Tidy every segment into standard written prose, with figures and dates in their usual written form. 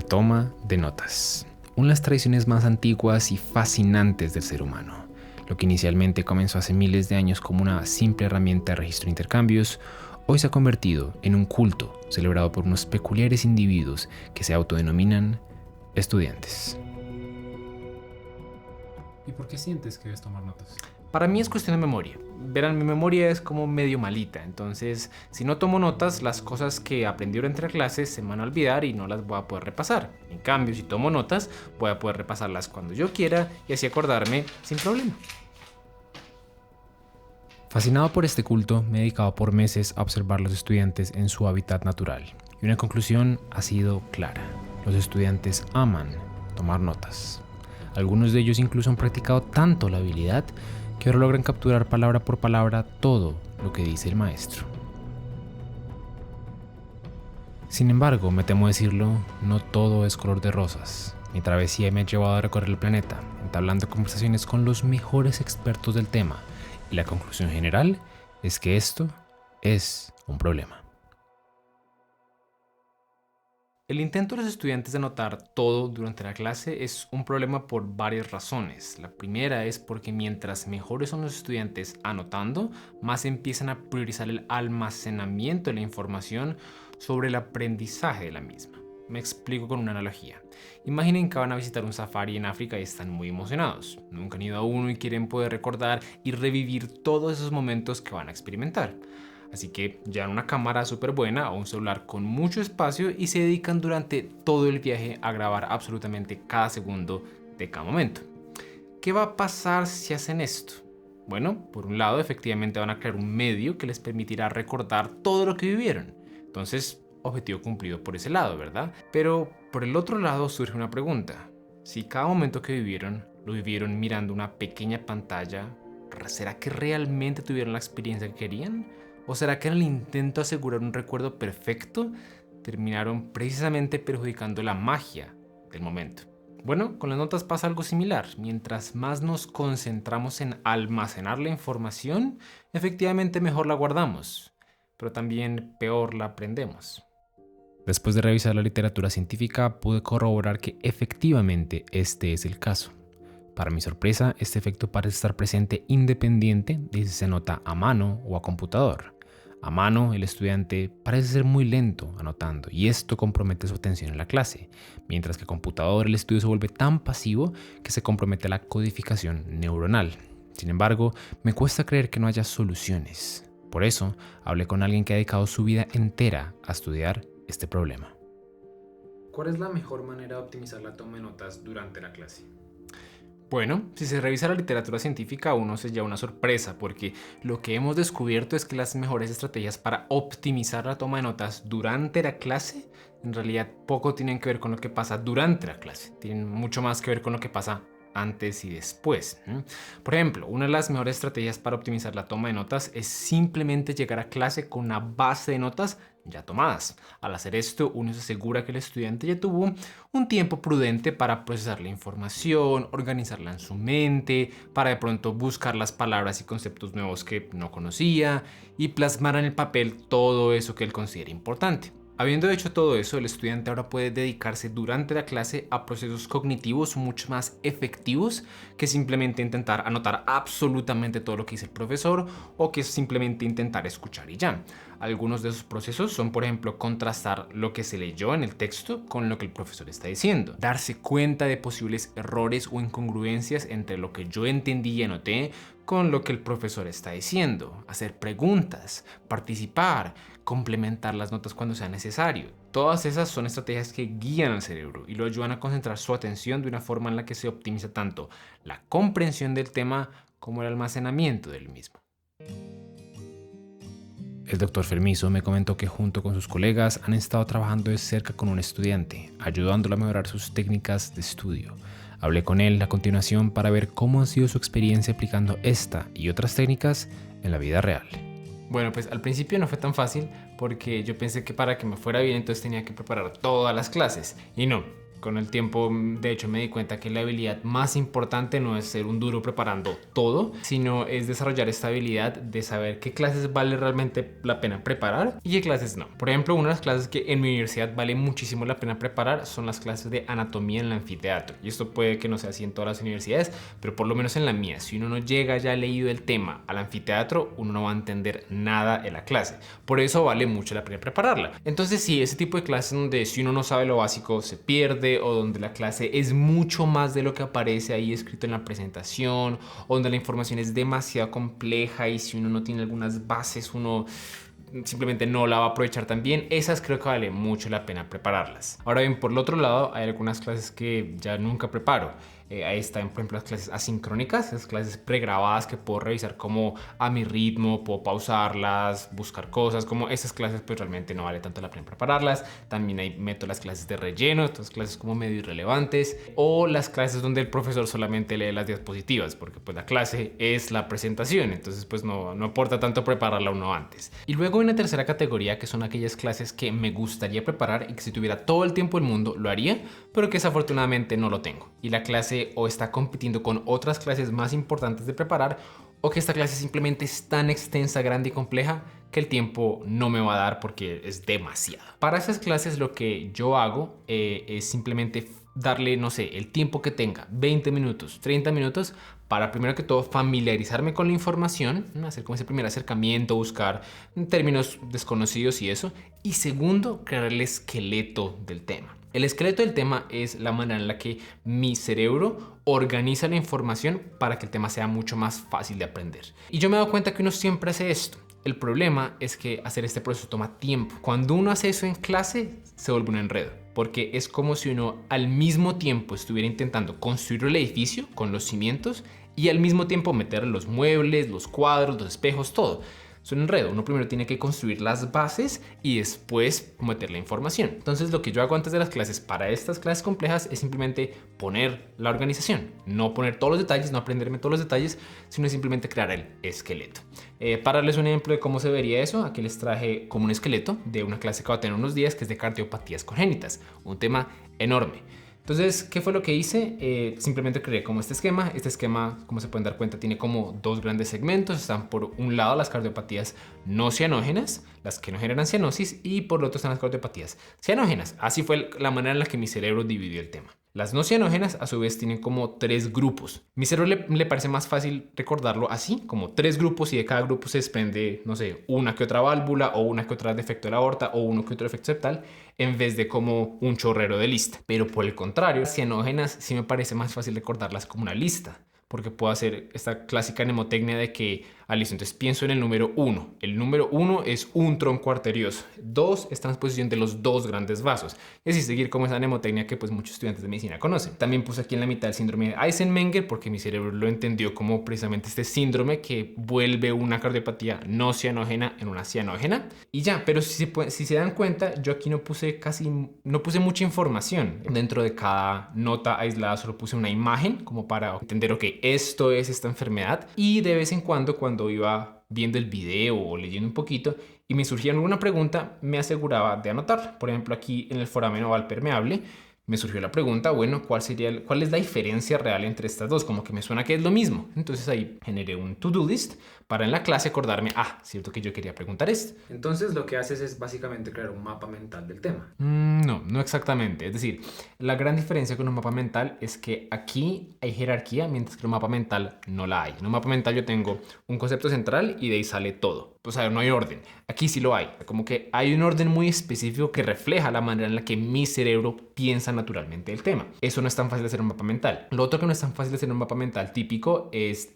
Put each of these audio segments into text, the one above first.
toma de notas. Una de las tradiciones más antiguas y fascinantes del ser humano. Lo que inicialmente comenzó hace miles de años como una simple herramienta de registro de intercambios, hoy se ha convertido en un culto celebrado por unos peculiares individuos que se autodenominan estudiantes. ¿Y por qué sientes que debes tomar notas? Para mí es cuestión de memoria. Verán, mi memoria es como medio malita, entonces si no tomo notas, las cosas que aprendí durante la clase se me van a olvidar y no las voy a poder repasar. En cambio, si tomo notas, voy a poder repasarlas cuando yo quiera y así acordarme sin problema. Fascinado por este culto, me he dedicado por meses a observar a los estudiantes en su hábitat natural. Y una conclusión ha sido clara. Los estudiantes aman tomar notas. Algunos de ellos incluso han practicado tanto la habilidad que ahora logran capturar palabra por palabra todo lo que dice el maestro. Sin embargo, me temo decirlo, no todo es color de rosas. Mi travesía me ha llevado a recorrer el planeta, entablando conversaciones con los mejores expertos del tema, y la conclusión general es que esto es un problema. El intento de los estudiantes de anotar todo durante la clase es un problema por varias razones. La primera es porque mientras mejores son los estudiantes anotando, más empiezan a priorizar el almacenamiento de la información sobre el aprendizaje de la misma. Me explico con una analogía. Imaginen que van a visitar un safari en África y están muy emocionados. Nunca han ido a uno y quieren poder recordar y revivir todos esos momentos que van a experimentar. Así que llevan una cámara súper buena o un celular con mucho espacio y se dedican durante todo el viaje a grabar absolutamente cada segundo de cada momento. ¿Qué va a pasar si hacen esto? Bueno, por un lado, efectivamente van a crear un medio que les permitirá recordar todo lo que vivieron. Entonces, objetivo cumplido por ese lado, ¿verdad? Pero por el otro lado surge una pregunta. Si cada momento que vivieron, lo vivieron mirando una pequeña pantalla, ¿será que realmente tuvieron la experiencia que querían? ¿O será que en el intento de asegurar un recuerdo perfecto, terminaron precisamente perjudicando la magia del momento? Bueno, con las notas pasa algo similar. Mientras más nos concentramos en almacenar la información, efectivamente mejor la guardamos, pero también peor la aprendemos. Después de revisar la literatura científica, pude corroborar que efectivamente este es el caso. Para mi sorpresa, este efecto parece estar presente independiente de si se nota a mano o a computador. A mano, el estudiante parece ser muy lento anotando y esto compromete su atención en la clase, mientras que a computador el estudio se vuelve tan pasivo que se compromete la codificación neuronal. Sin embargo, me cuesta creer que no haya soluciones. Por eso, hablé con alguien que ha dedicado su vida entera a estudiar este problema. ¿Cuál es la mejor manera de optimizar la toma de notas durante la clase? Bueno, si se revisa la literatura científica, uno se lleva una sorpresa porque lo que hemos descubierto es que las mejores estrategias para optimizar la toma de notas durante la clase en realidad poco tienen que ver con lo que pasa durante la clase, tienen mucho más que ver con lo que pasa antes y después. Por ejemplo, una de las mejores estrategias para optimizar la toma de notas es simplemente llegar a clase con una base de notas ya tomadas. Al hacer esto, uno se asegura que el estudiante ya tuvo un tiempo prudente para procesar la información, organizarla en su mente, para de pronto buscar las palabras y conceptos nuevos que no conocía y plasmar en el papel todo eso que él considera importante. Habiendo hecho todo eso, el estudiante ahora puede dedicarse durante la clase a procesos cognitivos mucho más efectivos que simplemente intentar anotar absolutamente todo lo que dice el profesor o que simplemente intentar escuchar y ya. Algunos de esos procesos son, por ejemplo, contrastar lo que se leyó en el texto con lo que el profesor está diciendo, darse cuenta de posibles errores o incongruencias entre lo que yo entendí y anoté con lo que el profesor está diciendo, hacer preguntas, participar, complementar las notas cuando sea necesario. Todas esas son estrategias que guían al cerebro y lo ayudan a concentrar su atención de una forma en la que se optimiza tanto la comprensión del tema como el almacenamiento del mismo. El doctor Fermizo me comentó que junto con sus colegas han estado trabajando de cerca con un estudiante, ayudándolo a mejorar sus técnicas de estudio. Hablé con él a continuación para ver cómo ha sido su experiencia aplicando esta y otras técnicas en la vida real. Bueno, pues al principio no fue tan fácil porque yo pensé que para que me fuera bien entonces tenía que preparar todas las clases y no. Con el tiempo, de hecho, me di cuenta que la habilidad más importante no es ser un duro preparando todo, sino es desarrollar esta habilidad de saber qué clases vale realmente la pena preparar y qué clases no. Por ejemplo, una de las clases que en mi universidad vale muchísimo la pena preparar son las clases de anatomía en el anfiteatro. Y esto puede que no sea así en todas las universidades, pero por lo menos en la mía, si uno no llega ya leído el tema al anfiteatro, uno no va a entender nada en la clase. Por eso vale mucho la pena prepararla. Entonces, sí, ese tipo de clases donde si uno no sabe lo básico se pierde, o donde la clase es mucho más de lo que aparece ahí escrito en la presentación, o donde la información es demasiado compleja y si uno no tiene algunas bases, uno simplemente no la va a aprovechar tan bien. Esas creo que vale mucho la pena prepararlas. Ahora bien, por el otro lado, hay algunas clases que ya nunca preparo. Ahí están, por ejemplo, las clases asincrónicas, esas clases pregrabadas que puedo revisar como a mi ritmo, puedo pausarlas, buscar cosas, como esas clases pues realmente no vale tanto la pena prepararlas. También hay meto las clases de relleno, estas clases como medio irrelevantes, o las clases donde el profesor solamente lee las diapositivas, porque pues la clase es la presentación, entonces pues no aporta tanto prepararla uno antes. Y luego hay una tercera categoría que son aquellas clases que me gustaría preparar y que si tuviera todo el tiempo del mundo lo haría, pero que desafortunadamente no lo tengo. Y la clase o está compitiendo con otras clases más importantes de preparar, o que esta clase simplemente es tan extensa, grande y compleja que el tiempo no me va a dar porque es demasiado. Para esas clases lo que yo hago es simplemente darle, no sé, el tiempo que tenga, 20 minutos, 30 minutos, para primero que todo familiarizarme con la información, hacer como ese primer acercamiento, buscar términos desconocidos y eso, y segundo, crear el esqueleto del tema. El esqueleto del tema es la manera en la que mi cerebro organiza la información para que el tema sea mucho más fácil de aprender. Y yo me he dado cuenta que uno siempre hace esto. El problema es que hacer este proceso toma tiempo. Cuando uno hace eso en clase, se vuelve un enredo, porque es como si uno al mismo tiempo estuviera intentando construir el edificio con los cimientos y al mismo tiempo meter los muebles, los cuadros, los espejos, todo. Es un enredo. Uno primero tiene que construir las bases y después meter la información. Entonces lo que yo hago antes de las clases para estas clases complejas es simplemente poner la organización. No poner todos los detalles, no aprenderme todos los detalles, sino simplemente crear el esqueleto. Para darles un ejemplo de cómo se vería eso, aquí les traje como un esqueleto de una clase que va a tener unos días que es de cardiopatías congénitas. Un tema enorme. Entonces, ¿qué fue lo que hice? Simplemente creé como este esquema. Este esquema, como se pueden dar cuenta, tiene como dos grandes segmentos. Están por un lado las cardiopatías no cianógenas, las que no generan cianosis, y por el otro están las cardiopatías cianógenas. Así fue la manera en la que mi cerebro dividió el tema. Las no cianógenas a su vez tienen como tres grupos. Mi cerebro le parece más fácil recordarlo así, como tres grupos, y de cada grupo se desprende, no sé, una que otra válvula o una que otra defecto de la aorta o uno que otro defecto septal, en vez de como un chorrero de lista. Pero por el contrario, cianógenas sí me parece más fácil recordarlas como una lista, porque puedo hacer esta clásica mnemotecnia de que, listo, entonces pienso en el número 1. El número 1 es un tronco arterioso. 2 es transposición de los dos grandes vasos. Y así seguir como esa mnemotecnia que pues muchos estudiantes de medicina conocen. También puse aquí en la mitad el síndrome de Eisenmenger porque mi cerebro lo entendió como precisamente este síndrome que vuelve una cardiopatía no cianógena en una cianógena. Y ya, pero si se dan cuenta, yo aquí no puse mucha información. Dentro de cada nota aislada solo puse una imagen como para entender, ok, esto es esta enfermedad. Y de vez en cuando iba viendo el video o leyendo un poquito y me surgía alguna pregunta, me aseguraba de anotar. Por ejemplo, aquí en el foramen oval permeable me surgió la pregunta, bueno, ¿cuál es la diferencia real entre estas dos? Como que me suena que es lo mismo. Entonces ahí generé un to-do list para en la clase acordarme, cierto que yo quería preguntar esto. Entonces lo que haces es básicamente crear un mapa mental del tema. No exactamente. Es decir, la gran diferencia con un mapa mental es que aquí hay jerarquía, mientras que en un mapa mental no la hay. En un mapa mental yo tengo un concepto central y de ahí sale todo. O sea, no hay orden. Aquí sí lo hay. Como que hay un orden muy específico que refleja la manera en la que mi cerebro piensa naturalmente el tema. Eso no es tan fácil de hacer en un mapa mental. Lo otro que no es tan fácil de hacer en un mapa mental típico es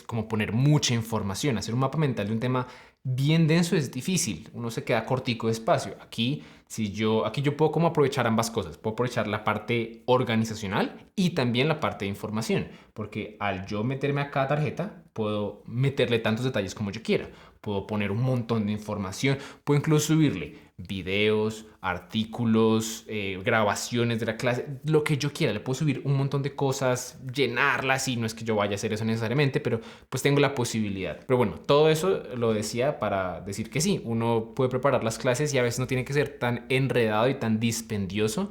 como poner mucha información. Hacer un mapa mental de un tema bien denso es difícil. Uno se queda cortico de espacio. Aquí yo puedo como aprovechar ambas cosas. Puedo aprovechar la parte organizacional y también la parte de información. Porque al yo meterme a cada tarjeta, puedo meterle tantos detalles como yo quiera. Puedo poner un montón de información. Puedo incluso subirle videos, artículos, grabaciones de la clase, lo que yo quiera. Le puedo subir un montón de cosas, llenarlas, y no es que yo vaya a hacer eso necesariamente, pero pues tengo la posibilidad. Pero bueno, todo eso lo decía para decir que sí, uno puede preparar las clases y a veces no tiene que ser tan enredado y tan dispendioso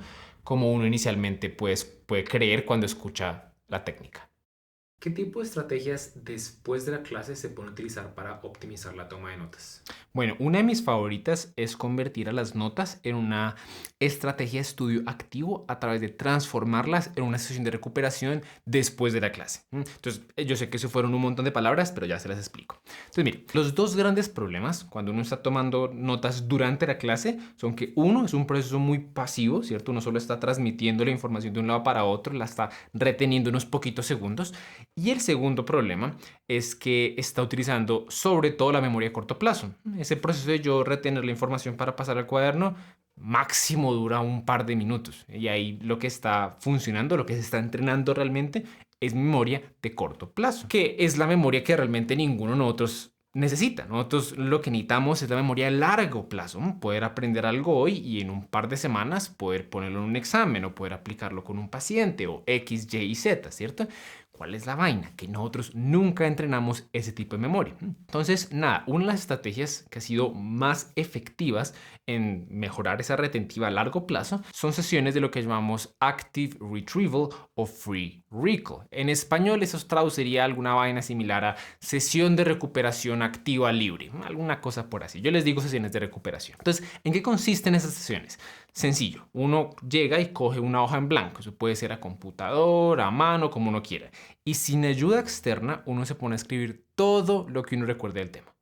como uno inicialmente pues, puede creer cuando escucha la técnica. ¿Qué tipo de estrategias después de la clase se pueden utilizar para optimizar la toma de notas? Bueno, una de mis favoritas es convertir a las notas en una estrategia de estudio activo a través de transformarlas en una sesión de recuperación después de la clase. Entonces, yo sé que eso fueron un montón de palabras, pero ya se las explico. Entonces, mire, los dos grandes problemas cuando uno está tomando notas durante la clase son que uno es un proceso muy pasivo, ¿cierto? Uno solo está transmitiendo la información de un lado para otro, la está reteniendo unos poquitos segundos. Y el segundo problema es que está utilizando sobre todo la memoria a corto plazo. Ese proceso de yo retener la información para pasar al cuaderno máximo dura un par de minutos. Y ahí lo que está funcionando, lo que se está entrenando realmente es memoria de corto plazo, que es la memoria que realmente ninguno de nosotros necesita. Nosotros lo que necesitamos es la memoria a largo plazo, poder aprender algo hoy y en un par de semanas poder ponerlo en un examen o poder aplicarlo con un paciente o X, Y y Z, ¿cierto? ¿Cuál es la vaina? Que nosotros nunca entrenamos ese tipo de memoria. Entonces, nada, una de las estrategias que ha sido más efectivas en mejorar esa retentiva a largo plazo son sesiones de lo que llamamos Active Retrieval o Free Recall. En español eso traduciría alguna vaina similar a sesión de recuperación activa libre, alguna cosa por así. Yo les digo sesiones de recuperación. Entonces, ¿en qué consisten esas sesiones? Sencillo, uno llega y coge una hoja en blanco, eso puede ser a computador, a mano, como uno quiera. Y sin ayuda externa, uno se pone a escribir todo lo que uno recuerde del tema.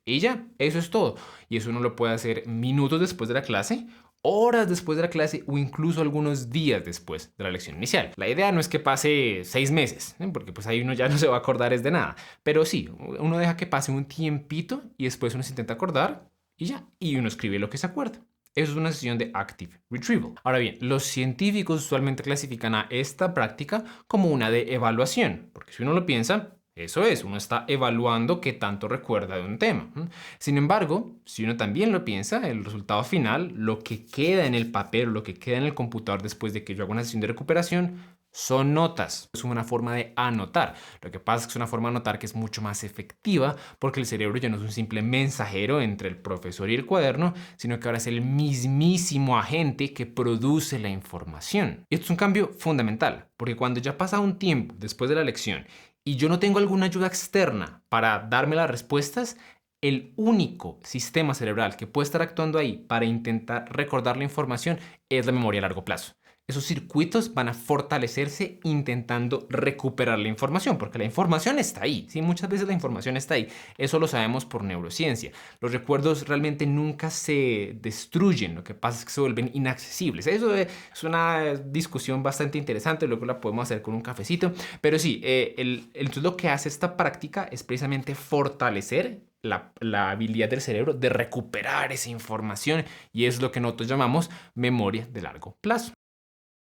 Y ya, eso es todo. Y eso uno lo puede hacer minutos después de la clase, horas después de la clase o incluso algunos días después de la lección inicial. La idea no es que pase 6 meses, porque pues ahí uno ya no se va a acordar es de nada. Pero sí, uno deja que pase un tiempito y después uno se intenta acordar y ya. Y uno escribe lo que se acuerda. Eso es una sesión de Active Retrieval. Ahora bien, los científicos usualmente clasifican a esta práctica como una de evaluación, porque si uno lo piensa, eso es, uno está evaluando qué tanto recuerda de un tema. Sin embargo, si uno también lo piensa, el resultado final, lo que queda en el papel, lo que queda en el computador después de que yo haga una sesión de recuperación, son notas. Es una forma de anotar. Lo que pasa es que es una forma de anotar que es mucho más efectiva porque el cerebro ya no es un simple mensajero entre el profesor y el cuaderno, sino que ahora es el mismísimo agente que produce la información. Y esto es un cambio fundamental, porque cuando ya pasa un tiempo después de la lección y yo no tengo alguna ayuda externa para darme las respuestas, el único sistema cerebral que puede estar actuando ahí para intentar recordar la información es la memoria a largo plazo. Esos circuitos van a fortalecerse intentando recuperar la información, porque la información está ahí, ¿sí? Muchas veces la información está ahí. Eso lo sabemos por neurociencia. Los recuerdos realmente nunca se destruyen, lo que pasa es que se vuelven inaccesibles. Eso es una discusión bastante interesante, luego la podemos hacer con un cafecito, pero sí, entonces lo que hace esta práctica es precisamente fortalecer la habilidad del cerebro de recuperar esa información y es lo que nosotros llamamos memoria de largo plazo.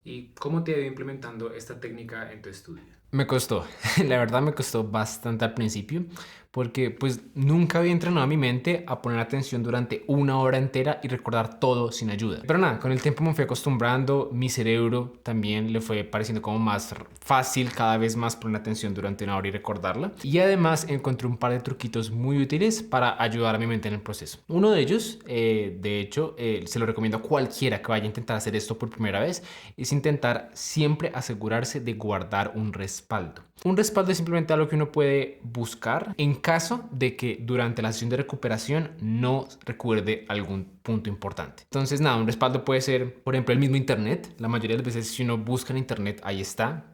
¿Y cómo te ha ido implementando esta técnica en tu estudio? Me costó, la verdad me costó bastante al principio porque pues nunca había entrenado a mi mente a poner atención durante una hora entera y recordar todo sin ayuda. Pero nada, con el tiempo me fui acostumbrando, mi cerebro también le fue pareciendo como más fácil cada vez más poner atención durante una hora y recordarla. Y además encontré un par de truquitos muy útiles para ayudar a mi mente en el proceso. Uno de ellos, de hecho, se lo recomiendo a cualquiera que vaya a intentar hacer esto por primera vez, es intentar siempre asegurarse de guardar un respaldo. Un respaldo es simplemente algo que uno puede buscar en caso de que durante la sesión de recuperación no recuerde algún punto importante. Entonces, nada, un respaldo puede ser, por ejemplo, el mismo internet. La mayoría de las veces si uno busca en internet, ahí está.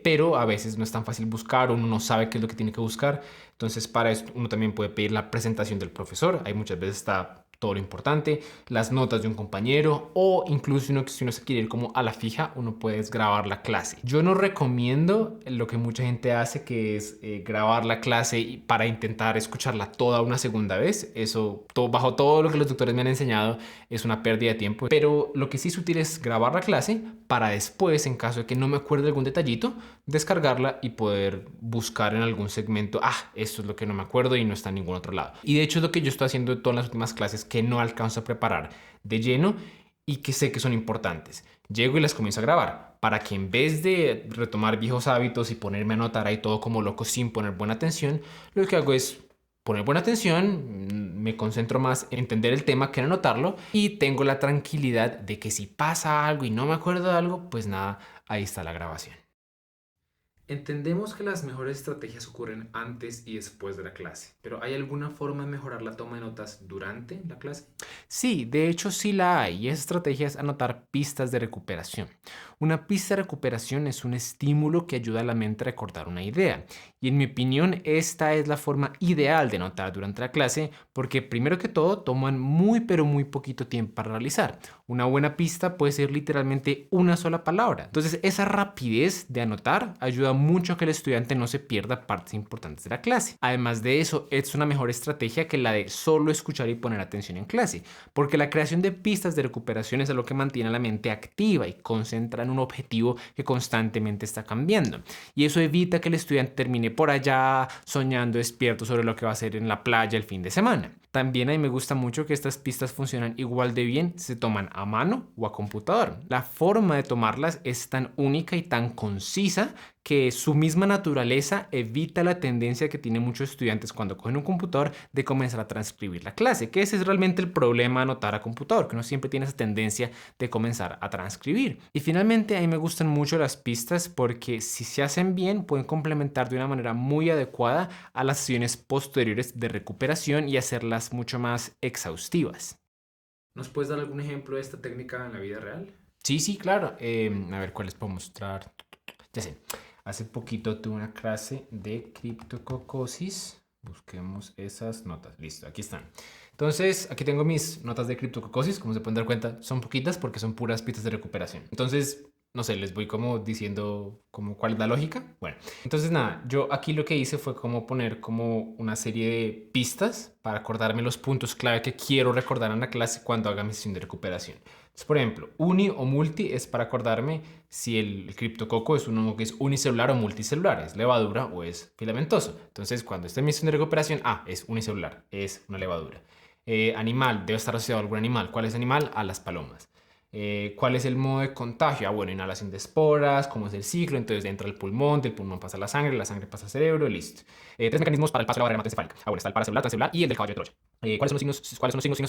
Pero a veces no es tan fácil buscar o uno no sabe qué es lo que tiene que buscar. Entonces, para esto uno también puede pedir la presentación del profesor. Ahí muchas veces está todo lo importante, las notas de un compañero o incluso si uno se quiere ir como a la fija, uno puede grabar la clase. Yo no recomiendo lo que mucha gente hace, que es grabar la clase para intentar escucharla toda una segunda vez. Eso, bajo todo lo que los doctores me han enseñado, es una pérdida de tiempo. Pero lo que sí es útil es grabar la clase para después, en caso de que no me acuerde algún detallito, descargarla y poder buscar en algún segmento, esto es lo que no me acuerdo y no está en ningún otro lado. Y de hecho es lo que yo estoy haciendo en todas las últimas clases que no alcanzo a preparar de lleno y que sé que son importantes. Llego y las comienzo a grabar para que en vez de retomar viejos hábitos y ponerme a anotar ahí todo como loco sin poner buena atención, lo que hago es poner buena atención, me concentro más en entender el tema que en anotarlo y tengo la tranquilidad de que si pasa algo y no me acuerdo de algo, pues nada, ahí está la grabación. Entendemos que las mejores estrategias ocurren antes y después de la clase, pero ¿hay alguna forma de mejorar la toma de notas durante la clase? Sí, de hecho sí la hay, y esa estrategia es anotar pistas de recuperación. Una pista de recuperación es un estímulo que ayuda a la mente a recordar una idea, y en mi opinión esta es la forma ideal de anotar durante la clase porque primero que todo toman muy pero muy poquito tiempo para realizar. Una buena pista puede ser literalmente una sola palabra. Entonces esa rapidez de anotar ayuda mucho a que el estudiante no se pierda partes importantes de la clase. Además de eso, es una mejor estrategia que la de solo escuchar y poner atención en clase, porque la creación de pistas de recuperación es lo que mantiene a la mente activa y concentra en un objetivo que constantemente está cambiando. Y eso evita que el estudiante termine por allá soñando despierto sobre lo que va a hacer en la playa el fin de semana. También a mí me gusta mucho que estas pistas funcionan igual de bien si se toman a mano o a computador. La forma de tomarlas es tan única y tan concisa que su misma naturaleza evita la tendencia que tienen muchos estudiantes cuando cogen un computador de comenzar a transcribir la clase, que ese es realmente el problema de anotar a computador, que uno siempre tiene esa tendencia de comenzar a transcribir. Y finalmente a mí me gustan mucho las pistas porque si se hacen bien pueden complementar de una manera muy adecuada a las sesiones posteriores de recuperación y hacerlas mucho más exhaustivas. ¿Nos puedes dar algún ejemplo de esta técnica en la vida real? Sí, sí, claro. A ver, ¿cuáles puedo mostrar? Ya sé. Hace poquito tuve una clase de criptococosis. Busquemos esas notas. Listo, aquí están. Entonces, aquí tengo mis notas de criptococosis. Como se pueden dar cuenta, son poquitas porque son puras pistas de recuperación. Entonces, no sé, les voy como diciendo como cuál es la lógica. Bueno, entonces nada, yo aquí lo que hice fue como poner como una serie de pistas para acordarme los puntos clave que quiero recordar en la clase cuando haga mi sesión de recuperación. Entonces, por ejemplo, uni o multi es para acordarme si el criptococo es uno que es unicelular o multicelular, es levadura o es filamentoso. Entonces, cuando esté en misión de recuperación, es unicelular, es una levadura. Animal, debe estar asociado a algún animal. ¿Cuál es el animal? A las palomas. ¿Cuál es el modo de contagio? Bueno, inhalación de esporas, cómo es el ciclo, entonces entra el pulmón, del pulmón pasa a la sangre pasa al cerebro, listo. Tres mecanismos para el paso de la barrera hematocefálica. Bueno, está el paracelular, transcelular y el del caballo de Troya.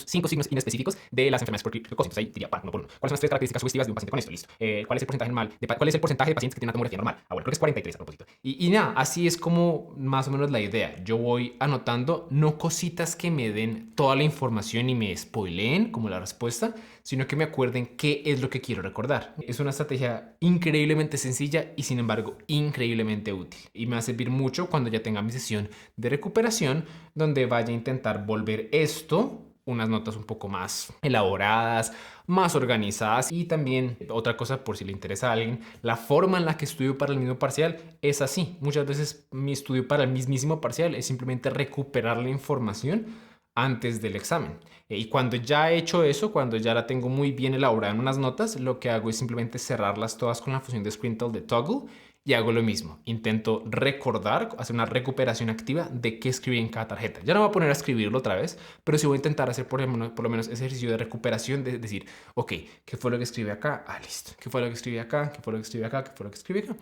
Cinco signos inespecíficos de las enfermedades por criptococcus? Entonces ahí diría, uno por uno. ¿Cuáles son las tres características sugestivas de un paciente con esto? Listo. ¿Cuál es el porcentaje normal? ¿Cuál es el porcentaje de pacientes que tienen una tomografía normal? Bueno, creo que es 43 a propósito. Y nada, así es como más o menos la idea. Yo voy anotando no cositas que me den toda la información y me spoileen como la respuesta, sino que me acuerden qué es lo que quiero recordar. Es una estrategia increíblemente sencilla y sin embargo increíblemente útil. Y me va a servir mucho cuando ya tenga mi sesión de recuperación, donde vaya a intentar volver esto unas notas un poco más elaboradas, más organizadas y también otra cosa por si le interesa a alguien, la forma en la que estudio para el mismo parcial es así. Muchas veces mi estudio para el mismísimo parcial es simplemente recuperar la información antes del examen. Y cuando ya he hecho eso, cuando ya la tengo muy bien elaborada en unas notas, lo que hago es simplemente cerrarlas todas con la función de Scribble de Toggle y hago lo mismo. Intento recordar, hacer una recuperación activa de qué escribí en cada tarjeta. Ya no voy a poner a escribirlo otra vez, pero sí voy a intentar hacer por lo menos ese ejercicio de recuperación de decir, ok, ¿qué fue lo que escribí acá? Listo. ¿Qué fue lo que escribí acá? ¿Qué fue lo que escribí acá? ¿Qué fue lo que escribí acá?